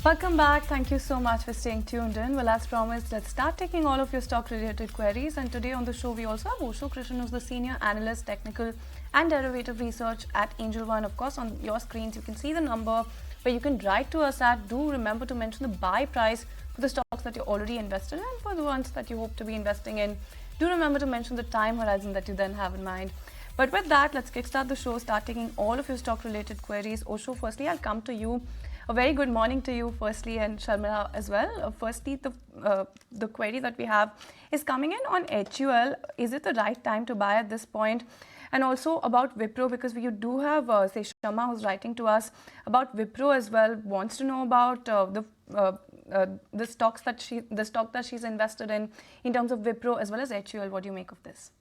Welcome back. Thank you so much for staying tuned in. Well, as promised, let's start taking all of your stock-related queries. And today on the show, we also have Osho Krishnan, who's the Senior Analyst, Technical and Derivative Research at Angel One. Of course, on your screens, you can see the number where you can write to us at. Do remember to mention the buy price for the stocks that you're already invested in and for the ones that you hope to be investing in. Do remember to mention the time horizon that you then have in mind. But with that, let's kickstart the show, start taking all of your stock-related queries. Osho, firstly, I'll come to you. A very good morning to you, firstly, and Sharmila as well. Firstly, the query that we have is coming in on HUL. Is it the right time to buy at this point? And also about Wipro, because we do have, say, Shama, who's writing to us about Wipro as well, wants to know about the stock that she's invested in terms of Wipro as well as HUL. What do you make of this?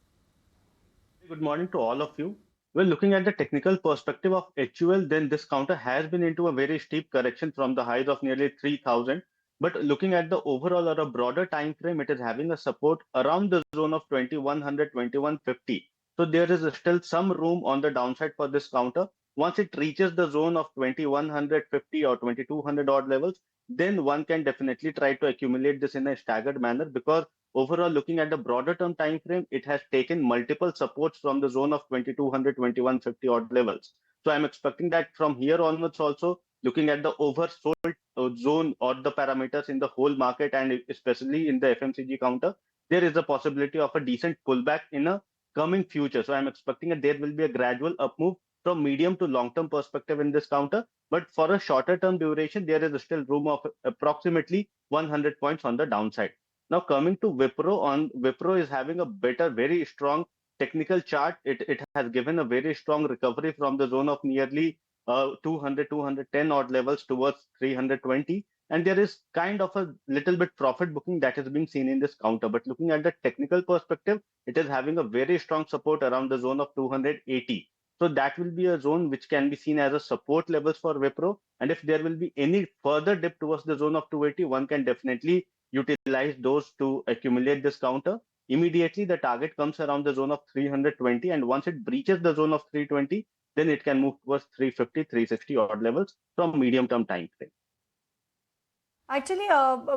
Good morning to all of you. Well, looking at the technical perspective of HUL, then this counter has been into a very steep correction from the highs of nearly 3,000. But looking at the overall or a broader time frame, it is having a support around the zone of 2100, 2150. So there is still some room on the downside for this counter. Once it reaches the zone of 2150 or 2200 odd levels, then one can definitely try to accumulate this in a staggered manner, because overall, looking at the broader term time frame, it has taken multiple supports from the zone of 2200, 2150 odd levels. So I'm expecting that from here onwards also, looking at the oversold zone or the parameters in the whole market and especially in the FMCG counter, there is a possibility of a decent pullback in a coming future. So I'm expecting that there will be a gradual up move from medium to long term perspective in this counter. But for a shorter term duration, there is still room of approximately 100 points on the downside. Now coming to Wipro is having a better, very strong technical chart. It has given a very strong recovery from the zone of nearly 200, 210 odd levels towards 320. And there is kind of a little bit profit booking that is being seen in this counter. But looking at the technical perspective, it is having a very strong support around the zone of 280. So that will be a zone which can be seen as a support levels for Wipro. And if there will be any further dip towards the zone of 280, one can definitely utilize those to accumulate this counter. Immediately, the target comes around the zone of 320, and once it breaches the zone of 320, then it can move towards 350, 360 odd levels from medium term time frame. Actually,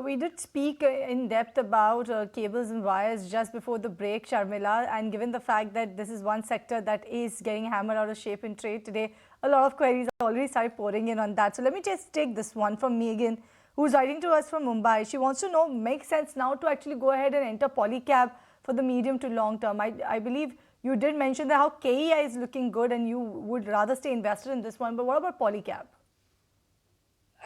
we did speak in depth about cables and wires just before the break, Sharmila, and given the fact that this is one sector that is getting hammered out of shape in trade today, a lot of queries already started pouring in on that. So let me just take this one from Megan, who's writing to us from Mumbai. She wants to know, makes sense now to actually go ahead and enter Polycab for the medium to long term. I believe you did mention that how KEI is looking good and you would rather stay invested in this one, but what about Polycab?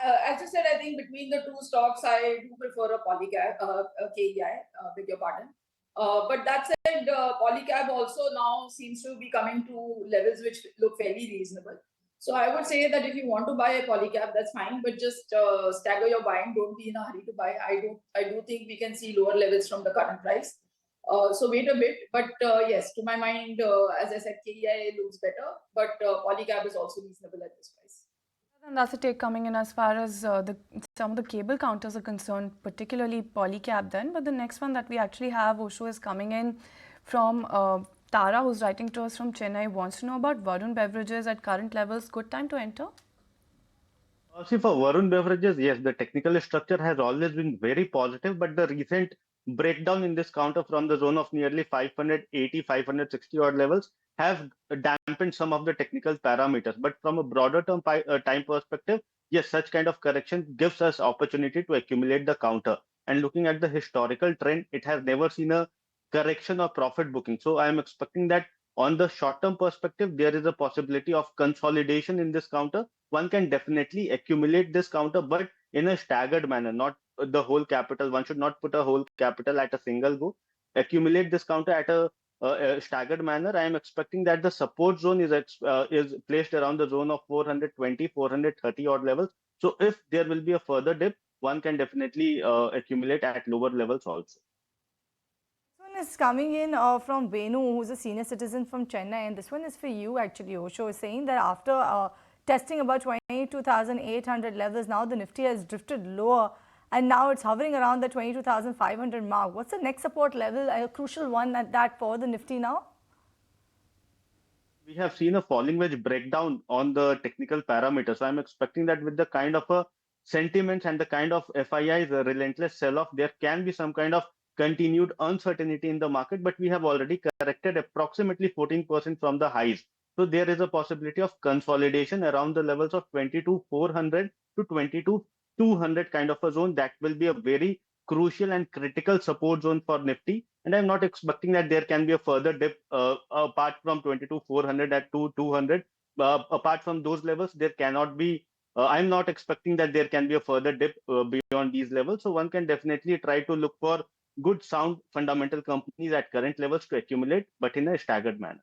As you said, I think between the two stocks, I do prefer a Polycab, KEI, beg your pardon. But that said, Polycab also now seems to be coming to levels which look fairly reasonable. So I would say that if you want to buy a Polycab, that's fine, but just stagger your buying. Don't be in a hurry to buy. I do think we can see lower levels from the current price. So wait a bit. But yes, to my mind, as I said, KEI looks better, but Polycab is also reasonable at this price. And that's a take coming in as far as some of the cable counters are concerned, particularly Polycab then. But the next one that we actually have, Osho, is coming in from Tara, who's writing to us from Chennai, wants to know about Varun Beverages at current levels. Good time to enter? See, for Varun Beverages, yes, the technical structure has always been very positive, but the recent breakdown in this counter from the zone of nearly 580, 560 odd levels have dampened some of the technical parameters. But from a broader term time perspective, yes, such kind of correction gives us opportunity to accumulate the counter. And looking at the historical trend, it has never seen a correction or profit booking. So I am expecting that on the short term perspective, there is a possibility of consolidation in this counter. One can definitely accumulate this counter, but in a staggered manner, not the whole capital. One should not put a whole capital at a single go. Accumulate this counter at a staggered manner. I am expecting that the support zone is placed around the zone of 420, 430 odd levels. So if there will be a further dip, one can definitely accumulate at lower levels also. This one is coming in from Venu, who's a senior citizen from Chennai, and this one is for you actually. Osho is saying that after testing about 22,800 levels, now the Nifty has drifted lower and now it's hovering around the 22,500 mark. What's the next support level, a crucial one at that for the Nifty now? We have seen a falling wedge breakdown on the technical parameters. So I'm expecting that with the kind of a sentiments and the kind of FII's relentless sell-off, there can be some kind of continued uncertainty in the market, but we have already corrected approximately 14% from the highs. So there is a possibility of consolidation around the levels of 22,400 to 22,200 kind of a zone. That will be a very crucial and critical support zone for Nifty. And I'm not expecting that there can be a further dip apart from 22,400 at 2,200. Apart from those levels, there cannot be. I'm not expecting that there can be a further dip beyond these levels. So one can definitely try to look for good, sound, fundamental companies at current levels to accumulate, but in a staggered manner.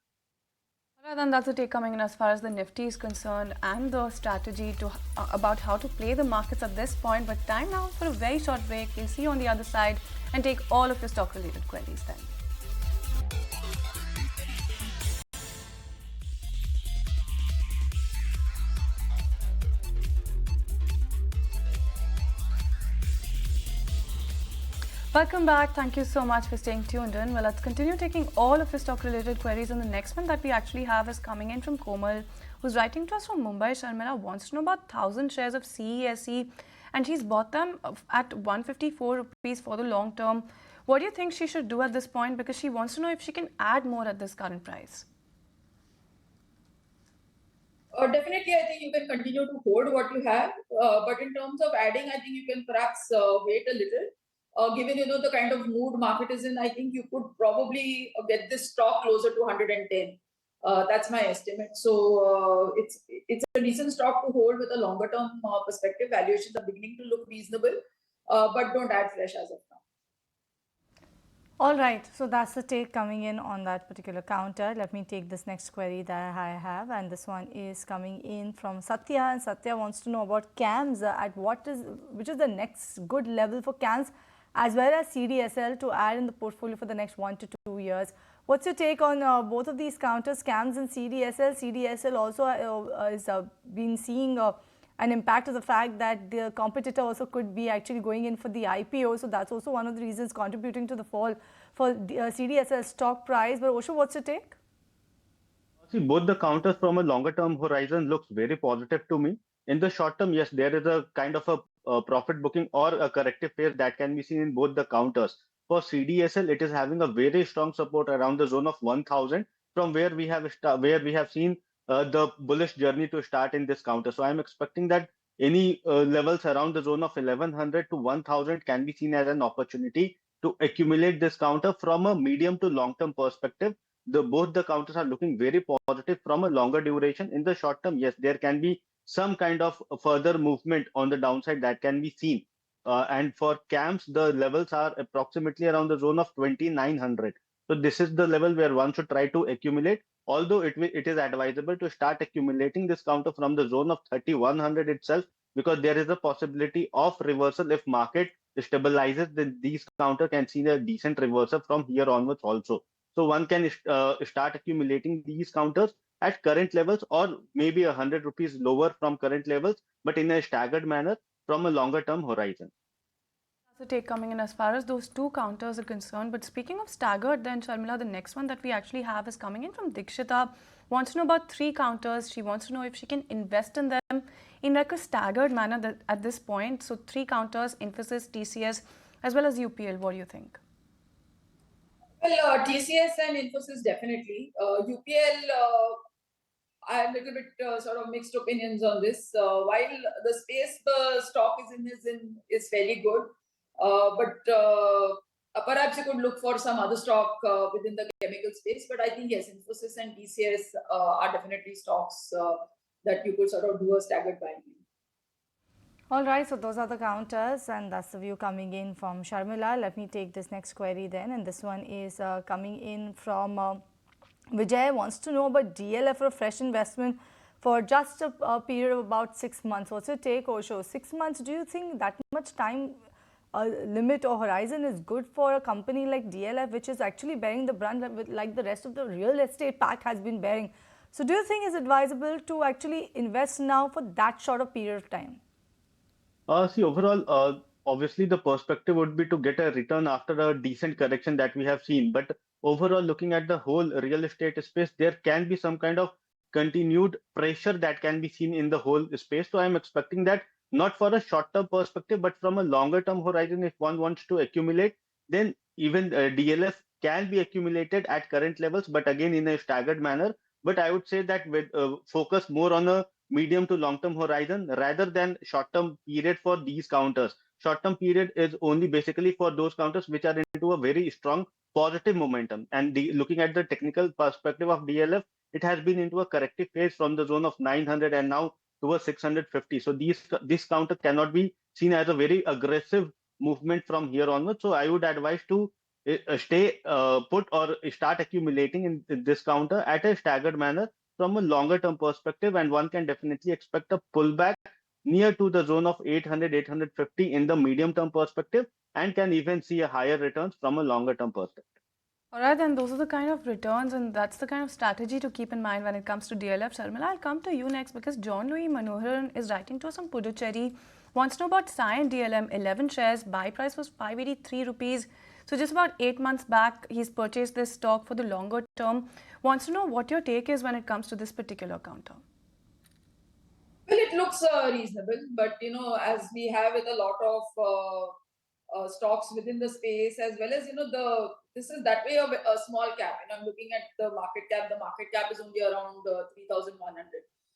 All right, then that's the take coming in as far as the Nifty is concerned and the strategy to about how to play the markets at this point. But time now for a very short break. We'll see you on the other side and take all of your stock-related queries then. Welcome back. Thank you so much for staying tuned in. Well, let's continue taking all of your stock-related queries. And the next one that we actually have is coming in from Komal, who's writing to us from Mumbai. Sharmila wants to know about 1,000 shares of CESC, and she's bought them at 154 rupees for the long term. What do you think she should do at this point? Because she wants to know if she can add more at this current price. Definitely, I think you can continue to hold what you have. But in terms of adding, I think you can perhaps wait a little. Given the kind of mood market is in, I think you could probably get this stock closer to 110. That's my estimate. So it's a decent stock to hold with a longer term perspective. Valuations are beginning to look reasonable, but don't add fresh as of now. All right, so that's the take coming in on that particular counter. Let me take this next query that I have, and this one is coming in from Satya, and Satya wants to know about CAMS which is the next good level for CAMS as well as CDSL to add in the portfolio for the next 1 to 2 years. What's your take on both of these counters, CAMS and CDSL? CDSL also is been seeing an impact of the fact that the competitor also could be actually going in for the IPO. So that's also one of the reasons contributing to the fall for CDSL stock price. But Osho, what's your take? See, both the counters from a longer term horizon looks very positive to me. In the short term, yes, there is a kind of a profit booking or a corrective phase that can be seen in both the counters. For CDSL, it is having a very strong support around the zone of 1,000, from where we have seen the bullish journey to start in this counter. So I'm expecting that any levels around the zone of 1,100 to 1,000 can be seen as an opportunity to accumulate this counter from a medium to long term perspective. Both the counters are looking very positive from a longer duration. In the short term, yes, there can be some kind of further movement on the downside that can be seen. And for CAMS, the levels are approximately around the zone of 2,900. So this is the level where one should try to accumulate. Although it is advisable to start accumulating this counter from the zone of 3,100 itself, because there is a possibility of reversal if market stabilizes. Then these counter can see a decent reversal from here onwards also. So one can start accumulating these counters at current levels, or maybe 100 rupees lower from current levels, but in a staggered manner from a longer term horizon. That's the take coming in as far as those two counters are concerned. But speaking of staggered, then Sharmila, the next one that we actually have is coming in from Dikshita. Wants to know about 3 counters. She wants to know if she can invest in them in like a staggered manner at this point. So 3 counters, Infosys, TCS, as well as UPL. What do you think? Well, TCS and Infosys definitely. UPL, I have a little bit sort of mixed opinions on this. While the space the stock is fairly good, but perhaps you could look for some other stock within the chemical space. But I think yes, Infosys and TCS are definitely stocks that you could sort of do a staggered buying. All right, so those are the counters, and that's the view coming in from Sharmila. Let me take this next query then, and this one is coming in from Vijay. Wants to know about DLF for a fresh investment for just a period of about 6 months. What's your take, Osho? 6 months, do you think that much time limit or horizon is good for a company like DLF, which is actually bearing the brunt like the rest of the real estate pack has been bearing? So do you think it's advisable to actually invest now for that short of period of time? See, overall, obviously the perspective would be to get a return after a decent correction that we have seen. But overall, looking at the whole real estate space, there can be some kind of continued pressure that can be seen in the whole space. So I'm expecting that not for a short-term perspective, but from a longer-term horizon. If one wants to accumulate, then even DLF can be accumulated at current levels, but again in a staggered manner. But I would say that with focus more on a medium to long-term horizon rather than short-term period for these counters. Short-term period is only basically for those counters which are into a very strong positive momentum. And looking at the technical perspective of DLF, it has been into a corrective phase from the zone of 900 and now towards 650. So this counter cannot be seen as a very aggressive movement from here onwards. So I would advise to stay put or start accumulating in this counter at a staggered manner from a longer term perspective, and one can definitely expect a pullback near to the zone of 800 850 in the medium term perspective, and can even see a higher returns from a longer term perspective. All right, then those are the kind of returns and that's the kind of strategy to keep in mind when it comes to DLF. Sharmila, I'll come to you next because John Louis Manoharan is writing to us on Puducherry. Wants to know about Cyient DLM, 11 shares, buy price was 583 rupees. So just about 8 months back, he's purchased this stock for the longer term. Wants to know what your take is when it comes to this particular counter. Well, it looks reasonable, but as we have with a lot of stocks within the space, as well as this is that way of a small cap. I'm looking at the market cap. The market cap is only around 3,100.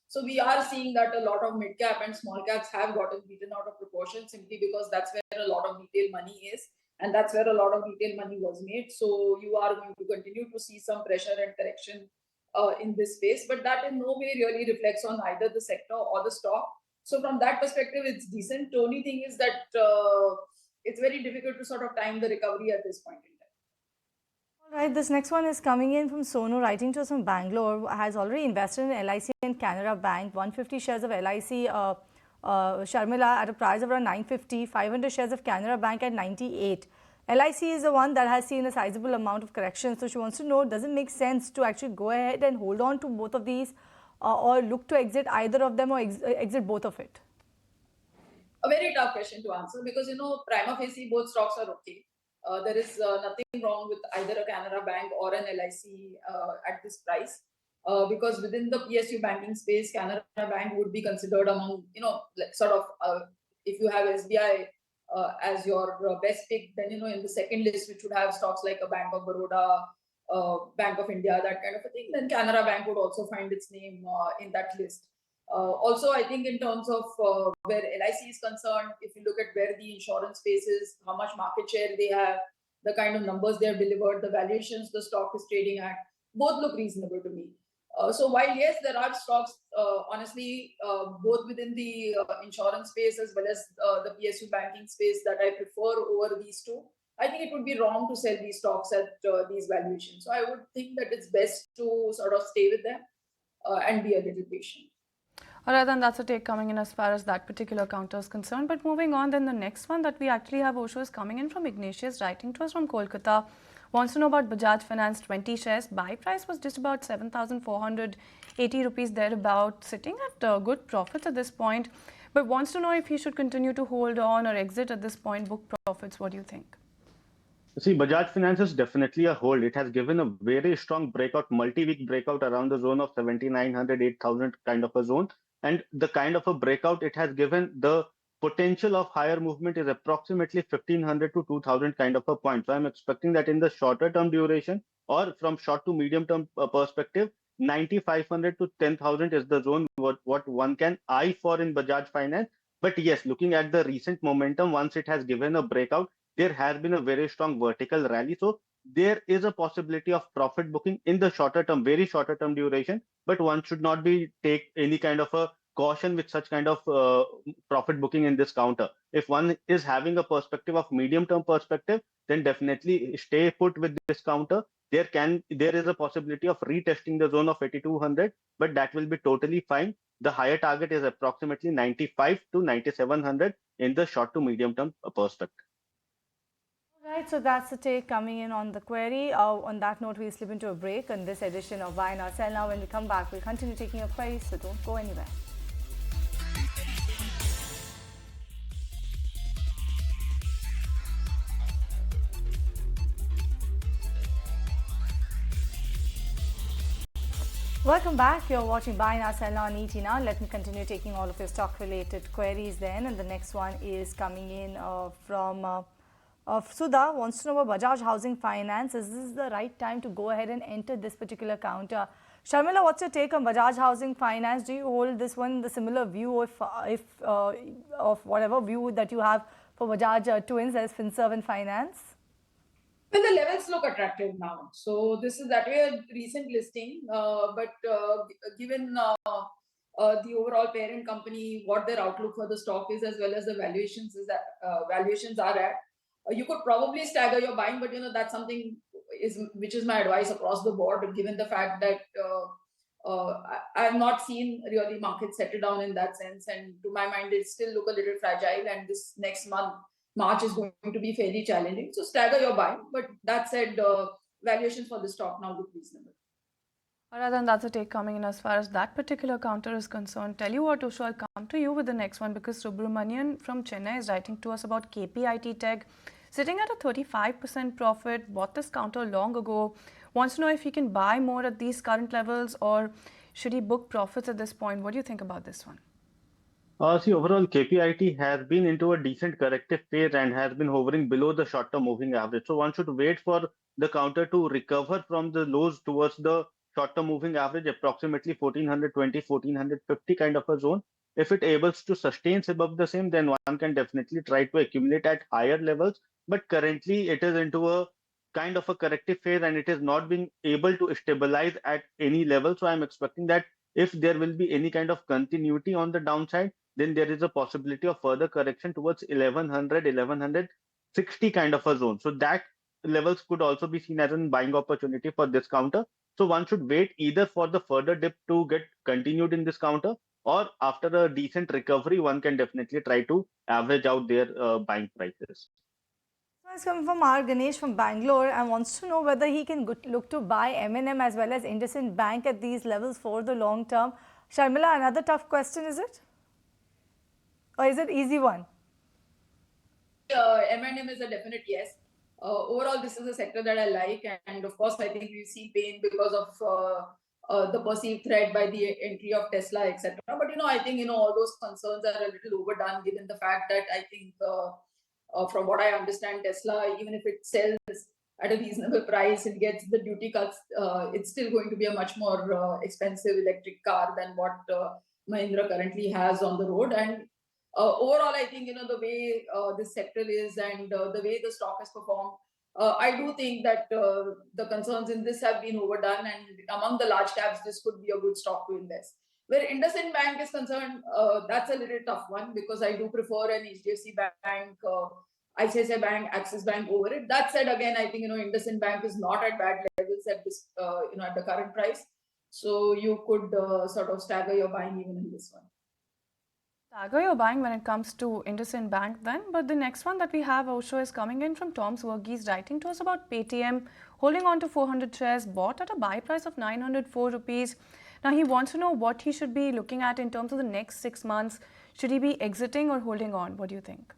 So we are seeing that a lot of mid cap and small caps have gotten beaten out of proportion simply because that's where a lot of retail money is, and that's where a lot of retail money was made. So you are going to continue to see some pressure and correction in this space, but that in no way really reflects on either the sector or the stock. So from that perspective, it's decent. The only thing is that it's very difficult to sort of time the recovery at this point in time. All right, this next one is coming in from Sonu, writing to us from Bangalore, has already invested in LIC and Canara Bank, 150 shares of LIC Sharmila at a price of around 950, 500 shares of Canara Bank at 98. LIC is the one that has seen a sizable amount of correction. So she wants to know, does it make sense to actually go ahead and hold on to both of these or look to exit either of them or exit both of it? A very tough question to answer because, prima facie, both stocks are okay. There is nothing wrong with either a Canara Bank or an LIC at this price. Because within the PSU banking space, Canara Bank would be considered among, if you have SBI as your best pick, then, in the second list, which would have stocks like a Bank of Baroda, Bank of India, that kind of a thing, then Canara Bank would also find its name in that list. Also, I think in terms of where LIC is concerned, if you look at where the insurance space is, how much market share they have, the kind of numbers they have delivered, the valuations the stock is trading at, both look reasonable to me. So while yes, there are stocks, honestly, both within the insurance space as well as the PSU banking space that I prefer over these two, I think it would be wrong to sell these stocks at these valuations. So I would think that it's best to sort of stay with them and be a little patient. All right, then that's a take coming in as far as that particular counter is concerned. But moving on, then the next one that we actually have, Osho, is coming in from Ignatius, writing to us from Kolkata. Wants to know about Bajaj Finance, 20 shares. Buy price was just about 7,480 rupees thereabout, sitting at good profits at this point. But wants to know if he should continue to hold on or exit at this point, book profits. What do you think? See, Bajaj Finance is definitely a hold. It has given a very strong breakout, multi-week breakout around the zone of 7,900, 8,000 kind of a zone. And the kind of a breakout it has given, the potential of higher movement is approximately 1,500 to 2,000 kind of a point. So I'm expecting that in the shorter term duration or from short to medium term perspective, 9,500 to 10,000 is the zone what one can eye for in Bajaj Finance. But yes, looking at the recent momentum, once it has given a breakout, there has been a very strong vertical rally. So there is a possibility of profit booking in the shorter term, very shorter term duration, but one should not take any kind of a caution with such kind of profit booking in this counter. If one is having a perspective of medium term perspective, then definitely stay put with this counter. There is a possibility of retesting the zone of 8,200, but that will be totally fine. The higher target is approximately 95 to 9,700 in the short to medium term perspective. Right, so that's the take coming in on the query. On that note, we'll slip into a break on this edition of Buy and Sell Now. When we come back, we'll continue taking your queries, so don't go anywhere. Welcome back. You're watching Buy Now Sell Now on ET Now. Let me continue taking all of your stock-related queries then. And the next one is coming in from Sudha. Wants to know about Bajaj Housing Finance. Is this the right time to go ahead and enter this particular counter? Sharmila, what's your take on Bajaj Housing Finance? Do you hold this one the similar view of whatever view that you have for Bajaj twins as Finserv and Finance? Well, the levels look attractive now. So this is that way a recent listing, but given the overall parent company, what their outlook for the stock is, as well as the valuations valuations are at, you could probably stagger your buying. But that's something which is my advice across the board, given the fact that I have not seen really markets settle down in that sense, and to my mind, it still look a little fragile. And this next month, March, is going to be fairly challenging. So stagger your buying. But that said, valuations for the stock now look reasonable. Alright, then that's a take coming in as far as that particular counter is concerned. Tell you what, Usha, I'll come to you with the next one because Subramanian from Chennai is writing to us about KPIT Tech. Sitting at a 35% profit, bought this counter long ago. Wants to know if he can buy more at these current levels or should he book profits at this point? What do you think about this one? See, overall, KPIT has been into a decent corrective phase and has been hovering below the short-term moving average. So one should wait for the counter to recover from the lows towards the short-term moving average, approximately 1420, 1450 kind of a zone. If it able to sustain above the same, then one can definitely try to accumulate at higher levels. But currently, it is into a kind of a corrective phase and it is not being able to stabilize at any level. So I'm expecting that if there will be any kind of continuity on the downside, then there is a possibility of further correction towards 1100, 1160 kind of a zone. So that levels could also be seen as a buying opportunity for this counter. So one should wait either for the further dip to get continued in this counter, or after a decent recovery, one can definitely try to average out their buying prices. It's coming from R. Ganesh from Bangalore and wants to know whether he can look to buy M&M as well as IndusInd Bank at these levels for the long term. Sharmila, another tough question, is it? Or is it easy one? M&M is a definite yes. Overall, this is a sector that I like, and of course, I think we've seen pain because of the perceived threat by the entry of Tesla, etc. But I think all those concerns are a little overdone, given the fact that I think, from what I understand, Tesla, even if it sells at a reasonable price, it gets the duty cuts. It's still going to be a much more expensive electric car than what Mahindra currently has on the road. And overall, I think the way this sector is and the way the stock has performed, I do think that the concerns in this have been overdone, and among the large caps, this could be a good stock to invest. Where IndusInd Bank is concerned, that's a little tough one because I do prefer an HDFC Bank, ICICI Bank, Axis Bank over it. That said, again, I think IndusInd Bank is not at bad levels at this, at the current price. So you could sort of stagger your buying even in this one. Stagger your buying when it comes to IndusInd Bank then. But the next one that we have, Osho, is coming in from Tom Swargis writing to us about Paytm, holding on to 400 shares, bought at a buy price of 904 rupees. Now he wants to know what he should be looking at in terms of the next 6 months. Should he be exiting or holding on? What do you think?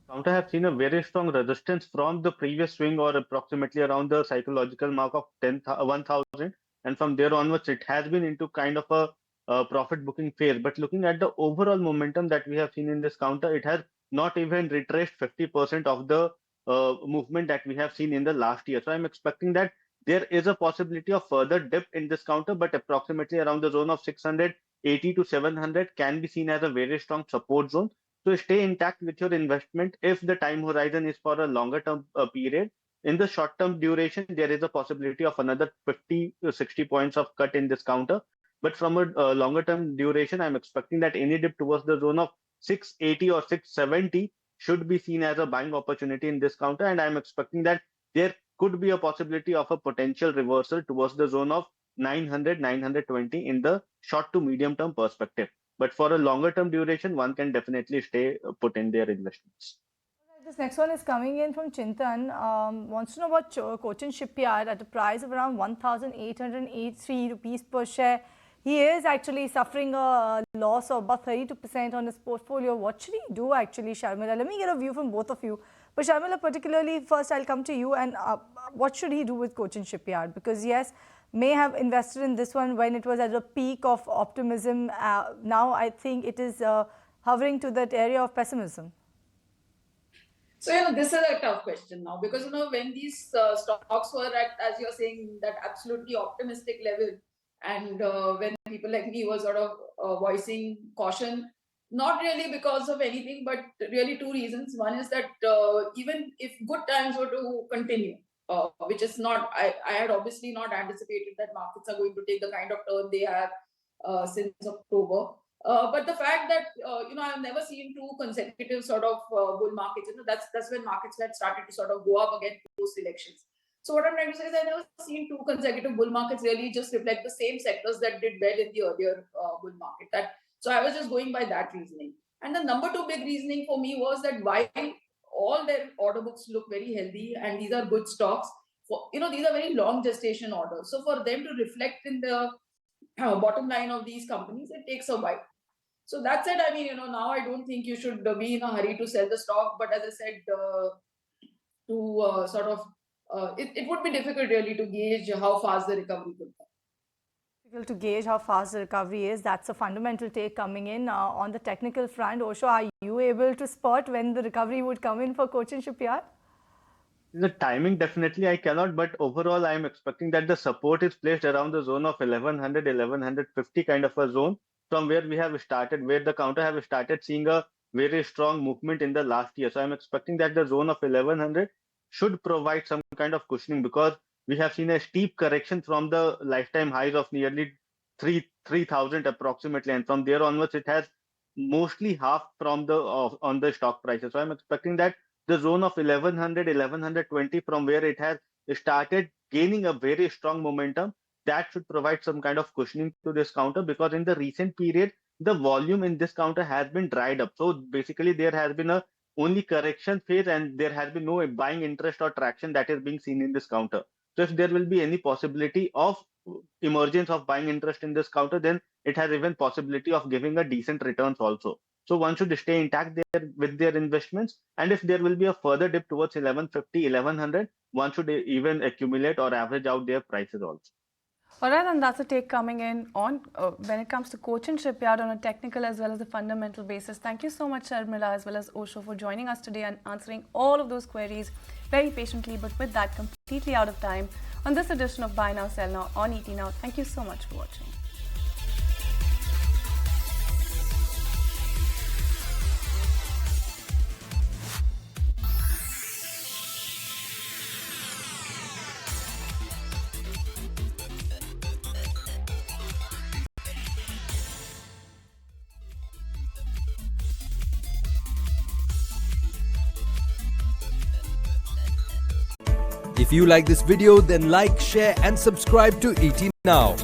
Counter have seen a very strong resistance from the previous swing, or approximately around the psychological mark of 1,000, and from there onwards it has been into kind of a profit booking phase. But looking at the overall momentum that we have seen in this counter, it has not even retraced 50% of the movement that we have seen in the last year. So I'm expecting that there is a possibility of further dip in this counter, but approximately around the zone of 680 to 700 can be seen as a very strong support zone. So stay intact with your investment if the time horizon is for a longer term period. In the short term duration, there is a possibility of another 50 to 60 points of cut in this counter. But from a longer term duration, I'm expecting that any dip towards the zone of 680 or 670 should be seen as a buying opportunity in this counter. And I'm expecting that there could be a possibility of a potential reversal towards the zone of 900, 920 in the short to medium term perspective. But for a longer term duration, one can definitely stay put in their investments. This next one is coming in from Chintan. Wants to know about Cochin Shipyard at a price of around 1,883 rupees per share. He is actually suffering a loss of about 32% on his portfolio. What should he do actually, Sharmila? Let me get a view from both of you. But Sharmila, particularly, first I'll come to you. And what should he do with Cochin Shipyard? Because yes, may have invested in this one when it was at a peak of optimism. Now I think it is hovering to that area of pessimism. So, this is a tough question now because, when these stocks were at, as you're saying, that absolutely optimistic level, and when people like me were sort of voicing caution, not really because of anything, but really two reasons. One is that even if good times were to continue, which is not, I had obviously not anticipated that markets are going to take the kind of turn they have since October. But the fact that I've never seen two consecutive sort of bull markets. That's when markets had started to sort of go up again post elections. So what I'm trying to say is I've never seen two consecutive bull markets really just reflect the same sectors that did well in the earlier bull market. So I was just going by that reasoning. And the number two big reasoning for me was that while all their order books look very healthy and these are good stocks, these are very long gestation orders. So for them to reflect in the bottom line of these companies, it takes a while. So that said, now I don't think you should be in a hurry to sell the stock. But as I said, it would be difficult really to gauge how fast the recovery could come. Difficult to gauge how fast the recovery is. That's a fundamental take coming in. On the technical front, Osho, are you able to spot when the recovery would come in for Cochin Shipyard? The timing, definitely I cannot, but overall I am expecting that the support is placed around the zone of 1100, 1150 kind of a zone, from where we have started, where the counter have started seeing a very strong movement in the last year. So I'm expecting that the zone of 1100 should provide some kind of cushioning, because we have seen a steep correction from the lifetime highs of nearly 3,000 approximately, and from there onwards it has mostly half from the on the stock prices. So I'm expecting that the zone of 1100, 1120, from where it has started gaining a very strong momentum, that should provide some kind of cushioning to this counter, because in the recent period, the volume in this counter has been dried up. So basically there has been a only correction phase and there has been no buying interest or traction that is being seen in this counter. So if there will be any possibility of emergence of buying interest in this counter, then it has even possibility of giving a decent returns also. So one should stay intact there with their investments. And if there will be a further dip towards 1150, 1100, one should even accumulate or average out their prices also. All right, and that's a take coming in on when it comes to Cochin Shipyard on a technical as well as a fundamental basis. Thank you so much, Sharmila, as well as Osho, for joining us today and answering all of those queries very patiently. But with that, completely out of time on this edition of Buy Now, Sell Now on ET Now. Thank you so much for watching. If you like this video, then like, share and subscribe to ET Now.